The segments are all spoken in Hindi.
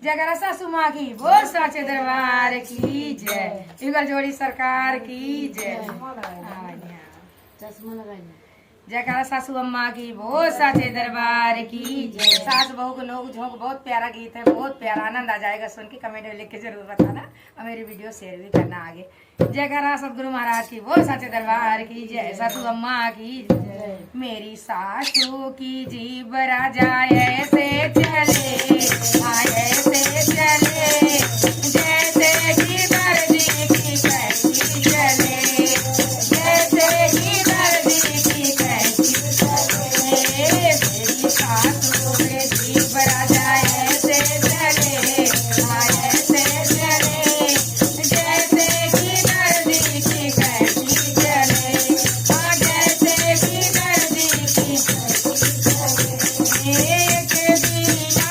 जगरा सासू माँ की बोल साचे दरबार की जय, युगल जोड़ी सरकार की जय। जयकारा सासू अम्मा की बोल साचे दरबार की जय। सास बहू को नोक झोंक बहुत प्यारा गीत है, बहुत प्यारा, आनंद आ जाएगा सुन के। कमेंट में लिख के जरूर बताना और मेरी वीडियो शेयर भी करना आगे। जयकारा सतगुरु महाराज की बोल साचे दरबार की जय, सासू अम्मा की जय। मेरी सासू की जीभ राजा ऐसे चले, ऐसे चले जैसे कि दर्जी की कैसी चले, जैसे कि दर्जी की कैसी चले। मेरी सासू के जीभ राजा ऐसे चले, ऐसे चले जैसे कि दर्जी की कैसी चले, जैसे कि दर्जी की कैसी चले। एक बिना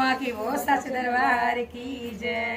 अम्मा की वो सच दरबार की जय।